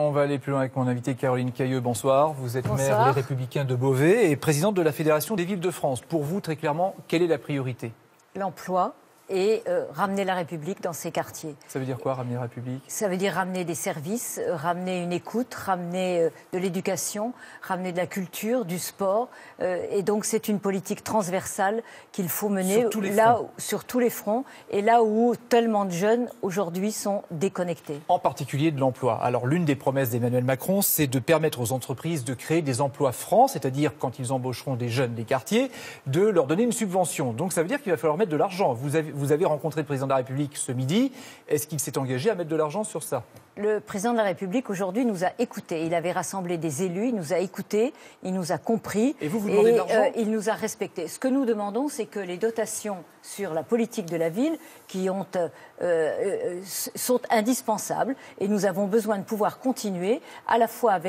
On va aller plus loin avec mon invité Caroline Cayeux. Bonsoir. Vous êtes Bonsoir. maire Les Républicains de Beauvais et présidente de la Fédération des villes de France. Pour vous, très clairement, quelle est la priorité? L'emploi et ramener la République dans ses quartiers. Ça veut dire quoi, ramener la République? Ça veut dire ramener des services, ramener une écoute, ramener de l'éducation, ramener de la culture, du sport. Et donc c'est une politique transversale qu'il faut mener sur tous les fronts. Et là où tellement de jeunes aujourd'hui sont déconnectés. En particulier de l'emploi. Alors l'une des promesses d'Emmanuel Macron, c'est de permettre aux entreprises de créer des emplois francs, c'est-à-dire quand ils embaucheront des jeunes des quartiers, de leur donner une subvention. Donc ça veut dire qu'il va falloir mettre de l'argent. Vous avez rencontré le président de la République ce midi. Est-ce qu'il s'est engagé à mettre de l'argent sur ça? Le président de la République aujourd'hui nous a écoutés. Il avait rassemblé des élus, il nous a écoutés, il nous a compris. Et vous demandez de l'argent? Il nous a respectés. Ce que nous demandons, c'est que les dotations sur la politique de la ville sont indispensables. Et nous avons besoin de pouvoir continuer à la fois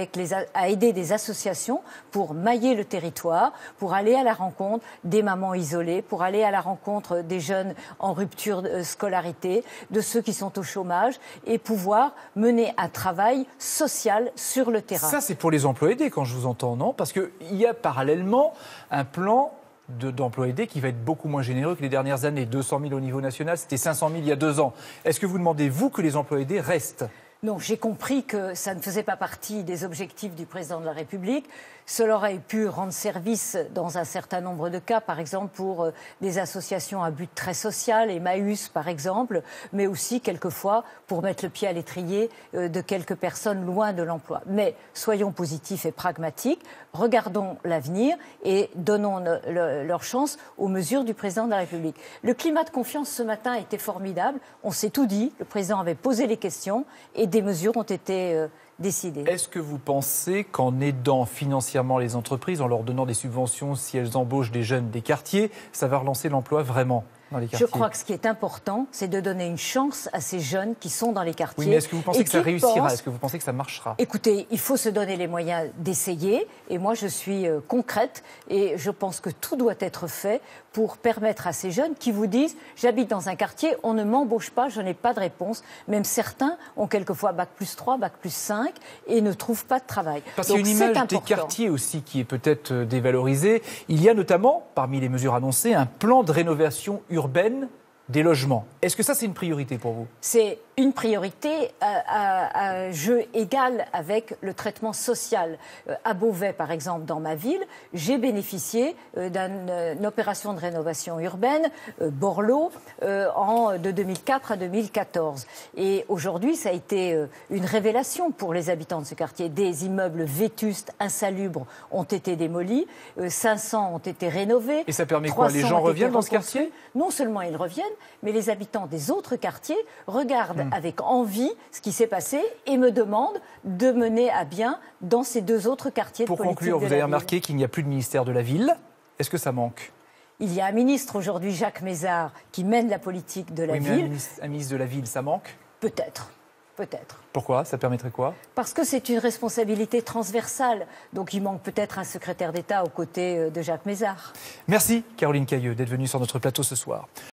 à aider des associations pour mailler le territoire, pour aller à la rencontre des mamans isolées, pour aller à la rencontre des jeunes en rupture de scolarité, de ceux qui sont au chômage, et pouvoir mener un travail social sur le terrain. Ça, c'est pour les emplois aidés, quand je vous entends, non? Parce qu'il y a parallèlement un plan d'emploi aidé qui va être beaucoup moins généreux que les dernières années. 200 000 au niveau national, c'était 500 000 il y a 2 ans. Est-ce que vous demandez, vous, que les emplois aidés restent? Non, j'ai compris que ça ne faisait pas partie des objectifs du président de la République. Cela aurait pu rendre service dans un certain nombre de cas, par exemple pour des associations à but très social, Emmaüs par exemple, mais aussi quelquefois pour mettre le pied à l'étrier de quelques personnes loin de l'emploi. Mais soyons positifs et pragmatiques, regardons l'avenir et donnons leur chance aux mesures du président de la République. Le climat de confiance ce matin était formidable, on s'est tout dit, le président avait posé les questions et des mesures ont été décidées. Est-ce que vous pensez qu'en aidant financièrement les entreprises, en leur donnant des subventions si elles embauchent des jeunes des quartiers, ça va relancer l'emploi vraiment dans les quartiers? Je crois que ce qui est important, c'est de donner une chance à ces jeunes qui sont dans les quartiers. Oui, mais est-ce que vous pensez que ça réussira? Est-ce que vous pensez que ça marchera? Écoutez, il faut se donner les moyens d'essayer. Et moi, je suis concrète et je pense que tout doit être fait pour permettre à ces jeunes qui vous disent « j'habite dans un quartier, on ne m'embauche pas, je n'ai pas de réponse ». Même certains ont quelquefois Bac+3, Bac+5 et ne trouvent pas de travail. Parce qu'il y a une image des quartiers aussi qui est peut-être dévalorisée. Il y a notamment, parmi les mesures annoncées, un plan de rénovation urbaine des logements. Est-ce que ça, c'est une priorité pour vous? C'est une priorité à jeu égal avec le traitement social. À Beauvais, par exemple, dans ma ville, j'ai bénéficié d'une opération de rénovation urbaine, Borloo, de 2004 à 2014. Et aujourd'hui, ça a été une révélation pour les habitants de ce quartier. Des immeubles vétustes, insalubres, ont été démolis, 500 ont été rénovés. Et ça permet quoi? Les gens reviennent dans ce quartier? Non seulement ils reviennent, mais les habitants des autres quartiers regardent avec envie ce qui s'est passé et me demandent de mener à bien dans ces 2 autres quartiers de politique de la ville. Pour conclure, vous avez remarqué qu'il n'y a plus de ministère de la ville. Est-ce que ça manque? Il y a un ministre aujourd'hui, Jacques Mézard, qui mène la politique de la ville. Un ministre de la ville, ça manque? Peut-être. Peut-être. Pourquoi? Ça permettrait quoi? Parce que c'est une responsabilité transversale. Donc il manque peut-être un secrétaire d'État aux côtés de Jacques Mézard. Merci Caroline Cayeux d'être venue sur notre plateau ce soir.